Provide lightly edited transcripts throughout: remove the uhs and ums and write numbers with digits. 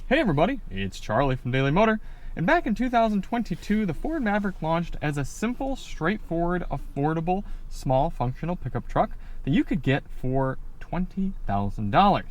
Hey everybody, it's Charlie from Daily Motor, and back in 2022, the Ford Maverick launched as a simple, straightforward, affordable, small, functional pickup truck that you could get for $20,000.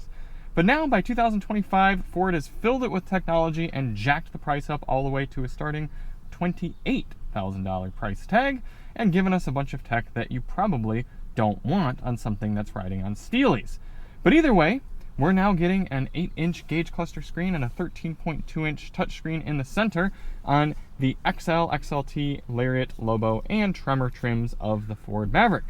But now, by 2025, Ford has filled it with technology and jacked the price up all the way to a starting $28,000 price tag, and given us a bunch of tech that you probably don't want on something that's riding on steelies. But either way, we're now getting an 8-inch gauge cluster screen and a 13.2-inch touchscreen in the center on the XL, XLT, Lariat, Lobo, and Tremor trims of the Ford Maverick.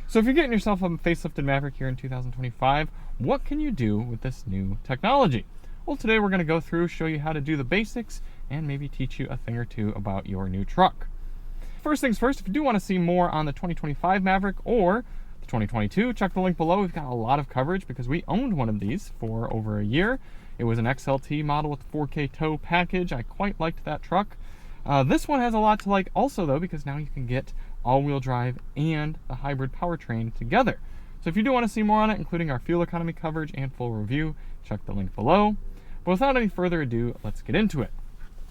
So if you're getting yourself a facelifted Maverick here in 2025, what can you do with this new technology? Well, today we're going to go through, show you how to do the basics, and maybe teach you a thing or two about your new truck. First things first, if you do want to see more on the 2025 Maverick or 2022, check the link below. We've got a lot of coverage because we owned one of these for over a year. It was an XLT model with 4K tow package. I quite liked that truck. This one has a lot to like also though, because now you can get all-wheel drive and the hybrid powertrain together. So if you do want to see more on it, including our fuel economy coverage and full review, check the link below. But without any further ado, let's get into it.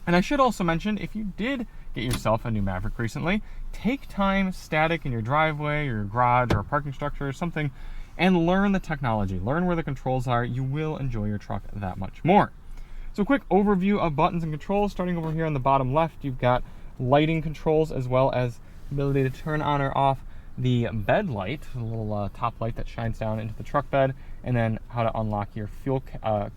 And I should also mention, if you did get yourself a new Maverick recently, take time static in your driveway or your garage or a parking structure or something and learn the technology. Learn where the controls are. You will enjoy your truck that much more. So a quick overview of buttons and controls. Starting over here on the bottom left, you've got lighting controls as well as ability to turn on or off the bed light, the little top light that shines down into the truck bed, and then how to unlock your fuel, I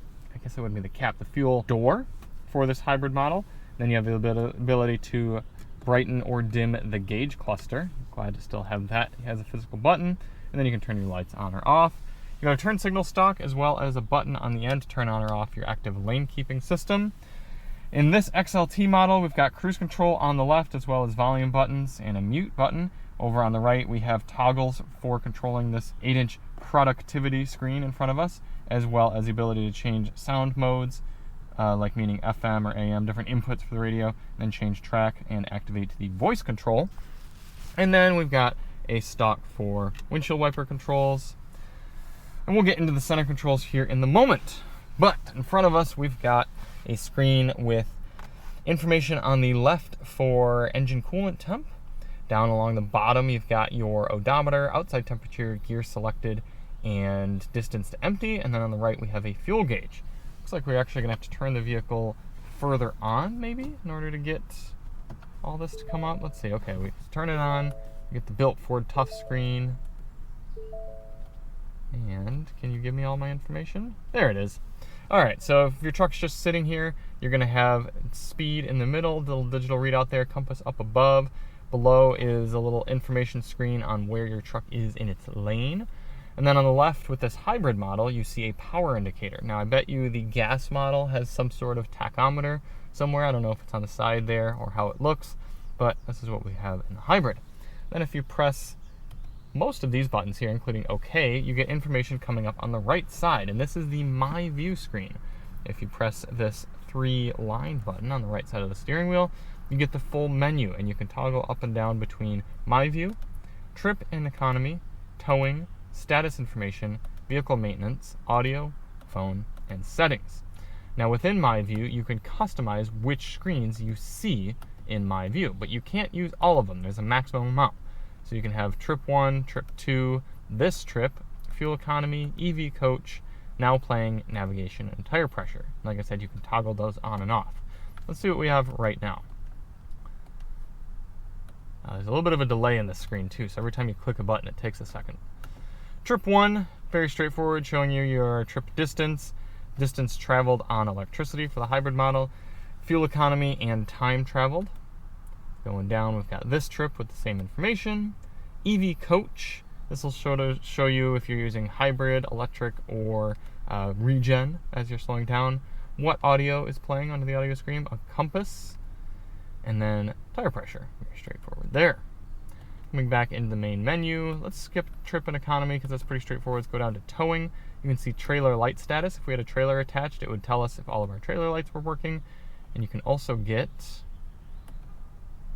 guess it would be the cap, the fuel door for this hybrid model. Then you have the ability to brighten or dim the gauge cluster. Glad to still have that. It has a physical button, and then you can turn your lights on or off. You got a turn signal stalk as well as a button on the end to turn on or off your active lane keeping system. In this XLT model, we've got cruise control on the left as well as volume buttons and a mute button. Over on the right, we have toggles for controlling this 8-inch productivity screen in front of us, as well as the ability to change sound modes, like meaning FM or AM, different inputs for the radio, and then change track and activate the voice control. And then we've got a stalk for windshield wiper controls. And we'll get into the center controls here in the moment. But in front of us, we've got a screen with information on the left for engine coolant temp. Down along the bottom, you've got your odometer, outside temperature, gear selected, and distance to empty. And then on the right, we have a fuel gauge. Looks like we're actually going to have to turn the vehicle further on, maybe, in order to get all this to come up. Let's see. Okay, we turn it on. We get the built Ford Tough screen. And can you give me all my information? There it is. All right, so if your truck's just sitting here, you're going to have speed in the middle, the little digital readout there, compass up above. Below is a little information screen on where your truck is in its lane. And then on the left with this hybrid model, you see a power indicator. Now I bet you the gas model has some sort of tachometer somewhere. I don't know if it's on the side there or how it looks, but this is what we have in the hybrid. Then if you press most of these buttons here, including OK, you get information coming up on the right side. And this is the My View screen. If you press this 3-line button on the right side of the steering wheel, you get the full menu, and you can toggle up and down between My View, Trip and Economy, Towing, Status information, vehicle maintenance, audio, phone, and settings. Now within My View, you can customize which screens you see in My View, but you can't use all of them. There's a maximum amount. So you can have Trip 1, Trip 2, this trip, fuel economy, EV coach, now playing, navigation, and tire pressure. Like I said, you can toggle those on and off. Let's see what we have right now. There's a little bit of a delay in this screen too, so every time you click a button, it takes a second. Trip 1, very straightforward, showing you your trip distance, distance traveled on electricity for the hybrid model, fuel economy, and time traveled. Going down, we've got this trip with the same information. EV coach, this will show you if you're using hybrid, electric, or regen as you're slowing down, what audio is playing onto the audio screen, a compass, and then tire pressure. Very straightforward there. Coming back into the main menu, let's skip trip and economy because that's pretty straightforward. Let's go down to towing. You can see trailer light status. If we had a trailer attached, it would tell us if all of our trailer lights were working. And you can also get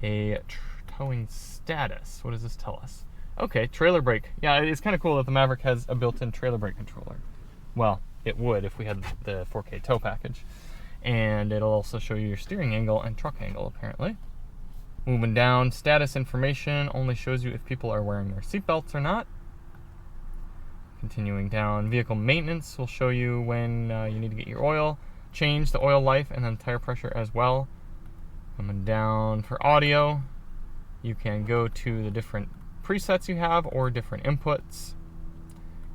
a towing status. What does this tell us? Okay, trailer brake. Yeah, it's kind of cool that the Maverick has a built-in trailer brake controller. Well, it would if we had the 4K tow package. And it'll also show you your steering angle and truck angle, apparently. Moving down, status information only shows you if people are wearing their seatbelts or not. Continuing down, vehicle maintenance will show you when you need to get your oil changed, the oil life, and then tire pressure as well. Coming down for audio, you can go to the different presets you have or different inputs.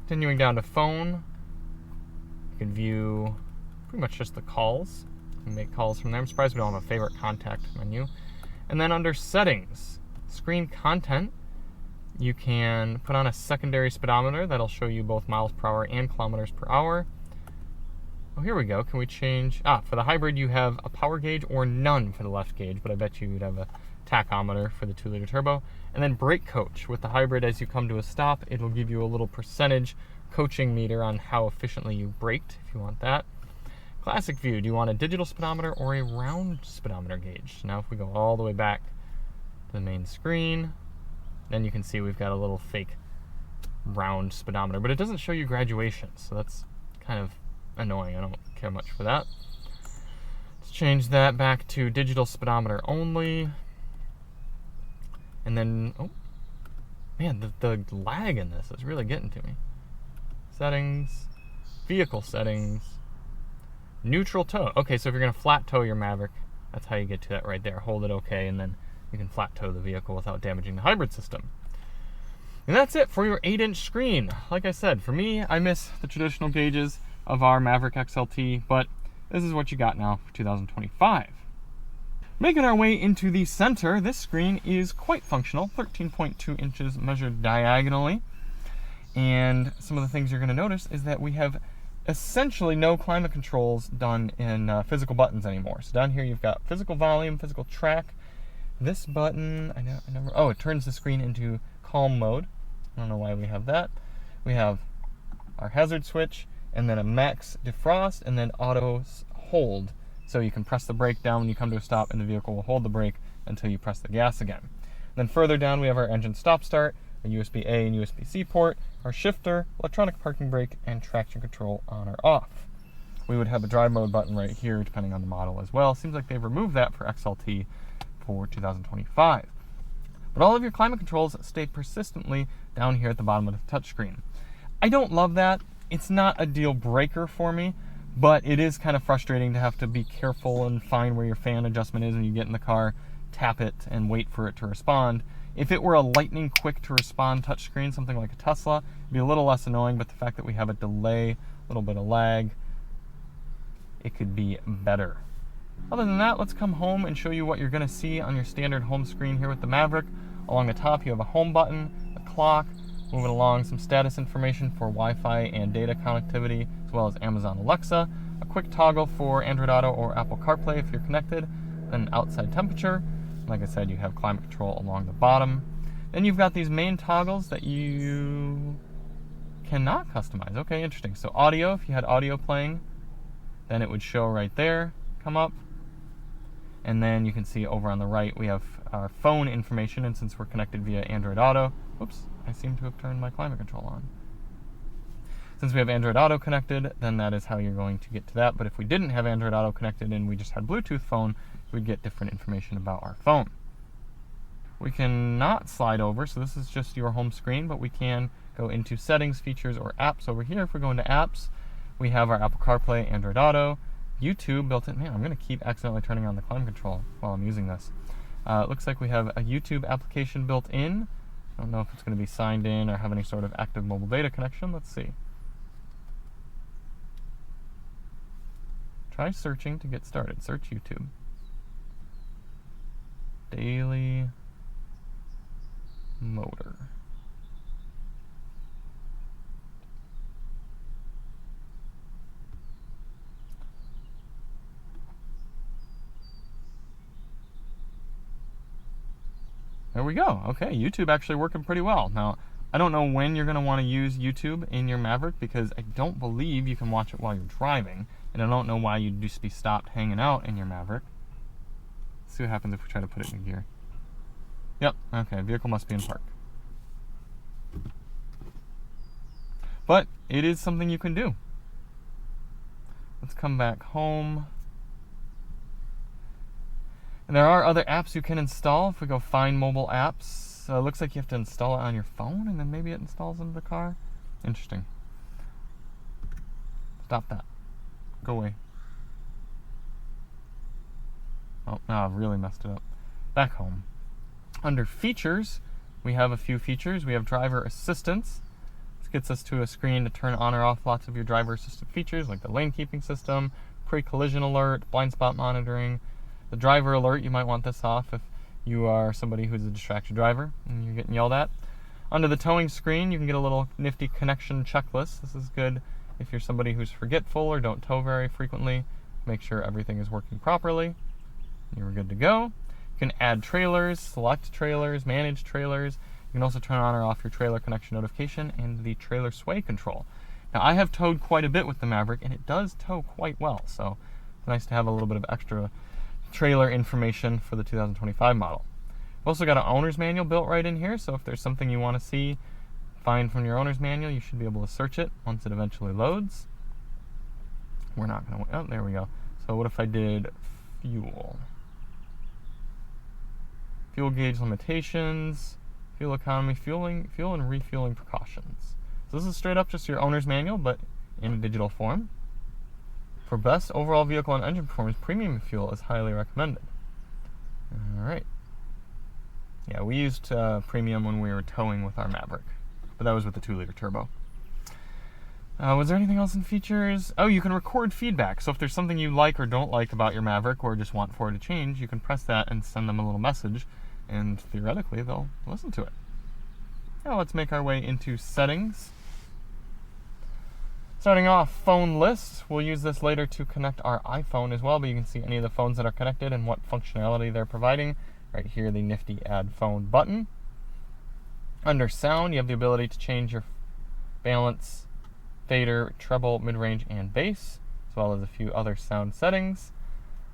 Continuing down to phone, you can view pretty much just the calls and make calls from there. I'm surprised we don't have a favorite contact menu. And then under settings, screen content, you can put on a secondary speedometer that'll show you both miles per hour and kilometers per hour. Oh, here we go. Can we change? For the hybrid, you have a power gauge or none for the left gauge, but I bet you'd have a tachometer for the 2-liter turbo. And then brake coach. With the hybrid, as you come to a stop, it'll give you a little percentage coaching meter on how efficiently you braked, if you want that. Classic view. Do you want a digital speedometer or a round speedometer gauge? Now, if we go all the way back to the main screen, then you can see we've got a little fake round speedometer, but it doesn't show you graduation, so that's kind of annoying. I don't care much for that. Let's change that back to digital speedometer only. And then, oh, man, the lag in this is really getting to me. Settings, vehicle settings, neutral tow. Okay, so if you're going to flat tow your Maverick, that's how you get to that right there. Hold it okay, and then you can flat tow the vehicle without damaging the hybrid system. And that's it for your 8-inch screen. Like I said, for me, I miss the traditional gauges of our Maverick XLT, but this is what you got now for 2025. Making our way into the center, this screen is quite functional, 13.2 inches measured diagonally. And some of the things you're going to notice is that we have essentially no climate controls done in physical buttons anymore. So down here you've got physical volume, physical track. This button, it turns the screen into calm mode. I don't know why we have that. We have our hazard switch, and then a max defrost, and then auto hold. So you can press the brake down when you come to a stop, and the vehicle will hold the brake until you press the gas again. Then further down, we have our engine stop start, a USB-A and USB-C port, our shifter, electronic parking brake, and traction control on or off. We would have a drive mode button right here, depending on the model as well. Seems like they've removed that for XLT for 2025. But all of your climate controls stay persistently down here at the bottom of the touchscreen. I don't love that. It's not a deal breaker for me, but it is kind of frustrating to have to be careful and find where your fan adjustment is when you get in the car, tap it, and wait for it to respond. If it were a lightning quick to respond touchscreen, something like a Tesla, it'd be a little less annoying, but the fact that we have a delay, a little bit of lag, it could be better. Other than that, let's come home and show you what you're going to see on your standard home screen here with the Maverick. Along the top, you have a home button, a clock, moving along some status information for Wi-Fi and data connectivity, as well as Amazon Alexa, a quick toggle for Android Auto or Apple CarPlay if you're connected, then outside temperature. Like I said, you have climate control along the bottom. Then you've got these main toggles that you cannot customize. Okay, interesting. So audio, if you had audio playing, then it would show right there, come up. And then you can see over on the right, we have our phone information, and since we're connected via Android Auto, oops, I seem to have turned my climate control on. Since we have Android Auto connected, then that is how you're going to get to that. But if we didn't have Android Auto connected and we just had Bluetooth phone, we'd get different information about our phone. We cannot slide over, so this is just your home screen, but we can go into settings, features, or apps over here. If we go into apps, we have our Apple CarPlay, Android Auto, YouTube built in. Man, I'm going to keep accidentally turning on the climate control while I'm using this. It looks like we have a YouTube application built in. I don't know if it's going to be signed in or have any sort of active mobile data connection. Let's see. Try searching to get started. Search YouTube. Daily Motor. There we go. Okay, YouTube actually working pretty well. Now, I don't know when you're going to want to use YouTube in your Maverick because I don't believe you can watch it while you're driving, and I don't know why you'd just be stopped hanging out in your Maverick. Let's see what happens if we try to put it in gear. Yep, okay, vehicle must be in park. But it is something you can do. Let's come back home. And there are other apps you can install. If we go find mobile apps, it looks like you have to install it on your phone and then maybe it installs into the car. Interesting. Stop that. Go away. Oh, no, I've really messed it up. Back home. Under features, we have a few features. We have driver assistance. This gets us to a screen to turn on or off lots of your driver assistant features like the lane keeping system, pre-collision alert, blind spot monitoring. The driver alert, you might want this off if you are somebody who's a distracted driver and you're getting yelled at. Under the towing screen, you can get a little nifty connection checklist. This is good if you're somebody who's forgetful or don't tow very frequently. Make sure everything is working properly. You're good to go. You can add trailers, select trailers, manage trailers. You can also turn on or off your trailer connection notification and the trailer sway control. Now, I have towed quite a bit with the Maverick, and it does tow quite well, so it's nice to have a little bit of extra trailer information for the 2025 model. We've also got an owner's manual built right in here, so if there's something you want to find from your owner's manual, you should be able to search it once it eventually loads. We're not going to, oh, there we go. So what if I did fuel? Fuel gauge limitations, fuel economy, fuel and refueling precautions. So this is straight up just your owner's manual, but in a digital form. For best overall vehicle and engine performance, premium fuel is highly recommended. All right. Yeah, we used premium when we were towing with our Maverick, but that was with the 2-liter turbo. Was there anything else in features? Oh, you can record feedback. So if there's something you like or don't like about your Maverick or just want for it to change, you can press that and send them a little message, and theoretically they'll listen to it. Now let's make our way into settings. Starting off, phone list. We'll use this later to connect our iPhone as well, but you can see any of the phones that are connected and what functionality they're providing. Right here, the nifty add phone button. Under sound, you have the ability to change your balance, fader, treble, mid-range, and bass, as well as a few other sound settings.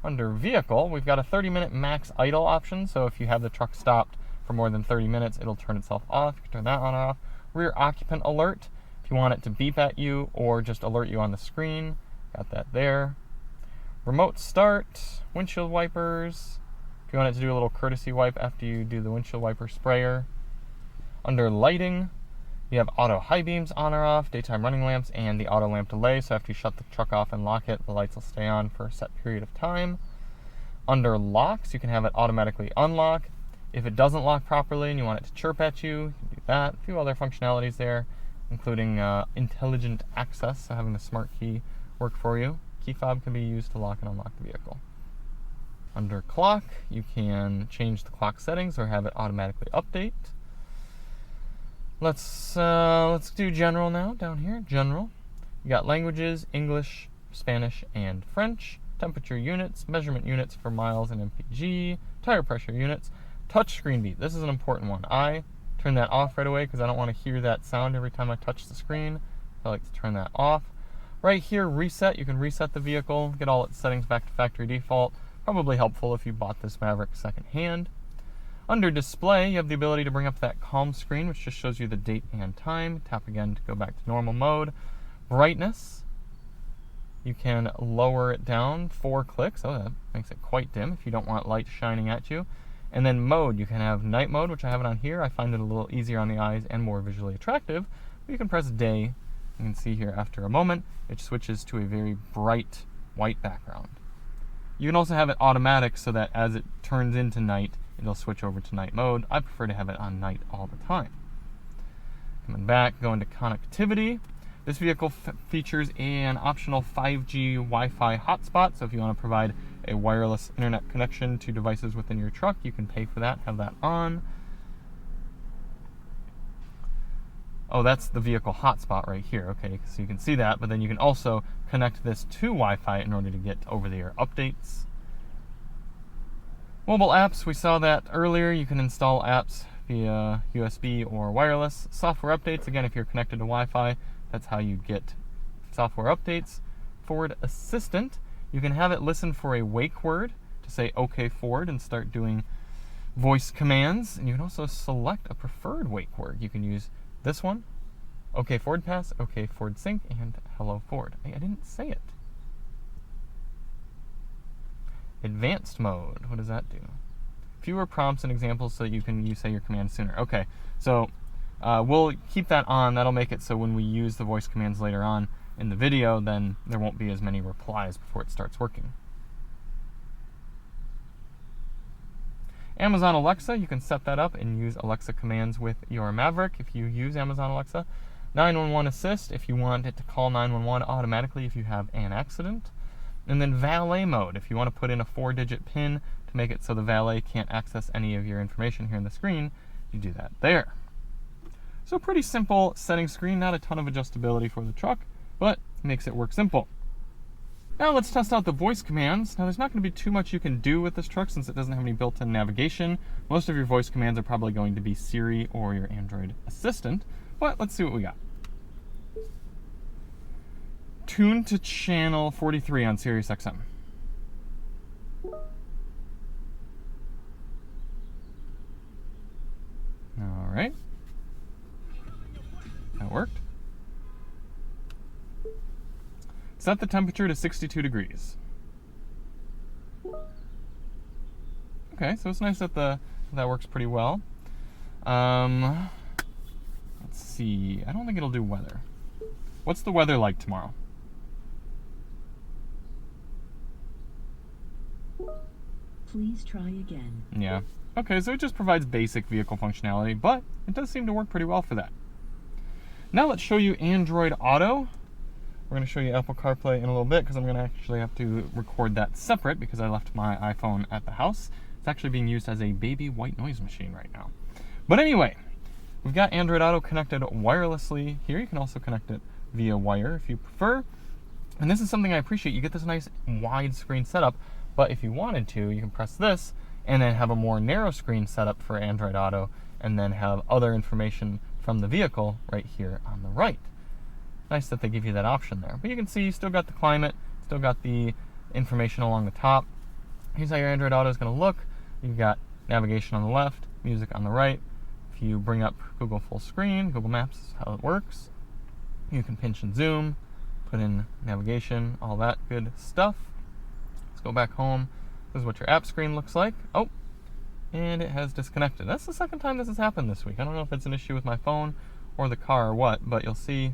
Under vehicle, we've got a 30-minute max idle option, so if you have the truck stopped for more than 30 minutes, it'll turn itself off. You can turn that on or off. Rear occupant alert, if you want it to beep at you or just alert you on the screen, got that there. Remote start, windshield wipers, if you want it to do a little courtesy wipe after you do the windshield wiper sprayer. Under lighting, you have auto high beams on or off, daytime running lamps, and the auto lamp delay. So after you shut the truck off and lock it, the lights will stay on for a set period of time. Under locks, you can have it automatically unlock. If it doesn't lock properly and you want it to chirp at you, you can do that. A few other functionalities there, including intelligent access, so having the smart key work for you. Key fob can be used to lock and unlock the vehicle. Under clock, you can change the clock settings or have it automatically update. Let's do general now, down here, general. You got languages, English, Spanish, and French. Temperature units, measurement units for miles and mpg, tire pressure units, touch screen beep. This is an important one. I turn that off right away because I don't want to hear that sound every time I touch the screen. I like to turn that off. Right here, reset. You can reset the vehicle, get all its settings back to factory default. Probably helpful if you bought this Maverick secondhand. Under display, you have the ability to bring up that calm screen, which just shows you the date and time. Tap again to go back to normal mode. Brightness, you can lower it down 4 clicks. Oh, that makes it quite dim if you don't want light shining at you. And then mode, you can have night mode, which I have it on here. I find it a little easier on the eyes and more visually attractive. But you can press day. You can see here after a moment, it switches to a very bright white background. You can also have it automatic so that as it turns into night, it'll switch over to night mode. I prefer to have it on night all the time. Coming back, going to connectivity. This vehicle features an optional 5G Wi-Fi hotspot, so if you want to provide a wireless internet connection to devices within your truck, you can pay for that, have that on. Oh, that's the vehicle hotspot right here. Okay, so you can see that, but then you can also connect this to Wi-Fi in order to get over-the-air updates. Mobile apps, we saw that earlier. You can install apps via USB or wireless. Software updates, again, if you're connected to Wi-Fi, that's how you get software updates. Ford Assistant, you can have it listen for a wake word to say OK Ford and start doing voice commands. And you can also select a preferred wake word. You can use this one, OK Ford Pass, OK Ford Sync, and Hello Ford. I didn't say it. Advanced mode, what does that do? Fewer prompts and examples so that you can say your command sooner. Okay, so we'll keep that on. That'll make it so when we use the voice commands later on in the video, then there won't be as many replies before it starts working. Amazon Alexa, you can set that up and use Alexa commands with your Maverick if you use Amazon Alexa. 911 Assist, if you want it to call 911 automatically if you have an accident. And then valet mode, if you want to put in a 4-digit PIN to make it so the valet can't access any of your information here on the screen, you do that there. So pretty simple setting screen, not a ton of adjustability for the truck, but makes it work simple. Now let's test out the voice commands. Now there's not going to be too much you can do with this truck since it doesn't have any built-in navigation. Most of your voice commands are probably going to be Siri or your Android assistant, but let's see what we got. Tune to channel 43 on Sirius XM. All right. That worked. Set the temperature to 62 degrees. Okay, so it's nice that that works pretty well. Let's see. I don't think it'll do weather. What's the weather like tomorrow? Please try again. Yeah. Okay, so it just provides basic vehicle functionality, but it does seem to work pretty well for that. Now let's show you Android Auto. We're going to show you Apple CarPlay in a little bit because I'm going to actually have to record that separate because I left my iPhone at the house. It's actually being used as a baby white noise machine right now. But anyway, we've got Android Auto connected wirelessly here. You can also connect it via wire if you prefer. And this is something I appreciate. You get this nice wide screen setup, but if you wanted to, you can press this and then have a more narrow screen setup for Android Auto and then have other information from the vehicle right here on the right. Nice that they give you that option there. But you can see you still got the climate, still got the information along the top. Here's how your Android Auto is going to look. You've got navigation on the left, music on the right. If you bring up Google full screen, Google Maps is how it works. You can pinch and zoom, put in navigation, all that good stuff. Let's go back home. This is what your app screen looks like. Oh, and it has disconnected. That's the second time this has happened this week. I don't know if it's an issue with my phone or the car or what, but you'll see,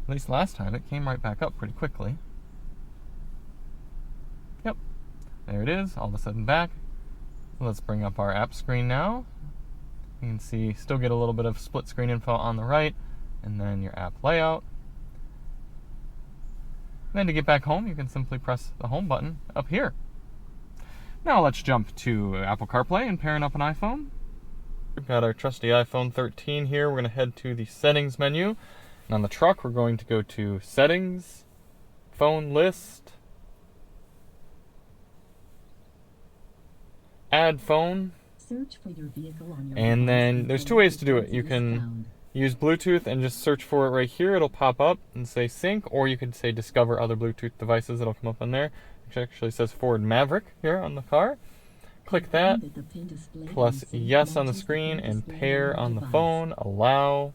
at least last time, it came right back up pretty quickly. Yep, there it is, all of a sudden back. Let's bring up our app screen now. You can see, still get a little bit of split screen info on the right, and then your app layout. And then to get back home, you can simply press the home button up here. Now let's jump to Apple CarPlay and pairing up an iPhone. We've got our trusty iPhone 13 here. We're going to head to the settings menu. And on the truck, we're going to go to settings, phone list, add phone. Search for your vehicle on your and then there's two ways to do it. You can use Bluetooth and just search for it right here. It'll pop up and say sync, or you could say discover other Bluetooth devices. It'll come up on there. It actually says Ford Maverick here on the car. Click that, plus yes on the screen, and pair on the phone, allow.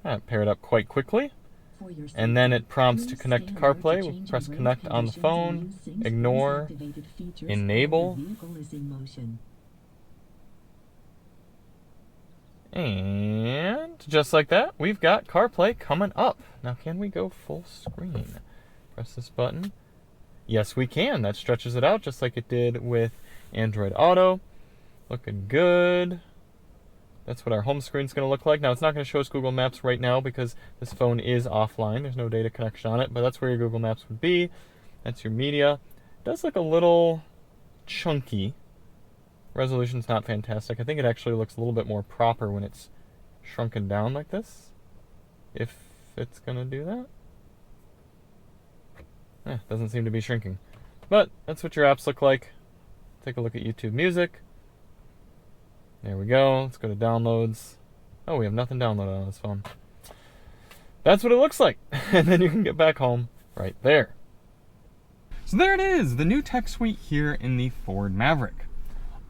That paired up quite quickly. And then it prompts to connect to CarPlay. We'll press connect on the phone, ignore, enable. And just like that, we've got CarPlay coming up. Now, can we go full screen? Press this button. Yes, we can. That stretches it out just like it did with Android Auto. Looking good. That's what our home screen is going to look like. Now, it's not going to show us Google Maps right now because this phone is offline. There's no data connection on it, but that's where your Google Maps would be. That's your media. It does look a little chunky. Resolution's not fantastic. I think it actually looks a little bit more proper when it's shrunken down like this. If it's going to do that. Doesn't seem to be shrinking. But that's what your apps look like. Take a look at YouTube Music. There we go. Let's go to downloads. Oh, we have nothing downloaded on this phone. That's what it looks like. And then you can get back home right there. So there it is, the new tech suite here in the Ford Maverick.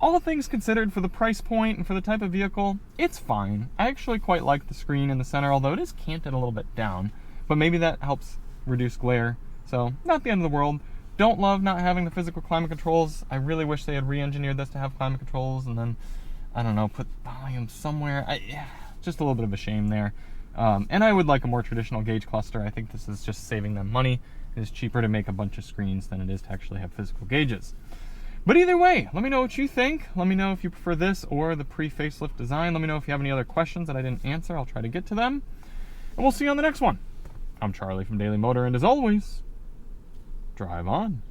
All things considered, for the price point and for the type of vehicle, it's fine. I actually quite like the screen in the center, although it is canted a little bit down. But maybe that helps reduce glare. So, not the end of the world. don't love not having the physical climate controls. I really wish they had re-engineered this to have climate controls and then, I don't know, put volume somewhere. Just a little bit of a shame there. And I would like a more traditional gauge cluster. I think this is just saving them money. It is cheaper to make a bunch of screens than it is to actually have physical gauges. But either way, let me know what you think. Let me know if you prefer this or the pre-facelift design. Let me know if you have any other questions that I didn't answer. I'll try to get to them. And we'll see you on the next one. I'm Charlie from Daily Motor, and as always, drive on.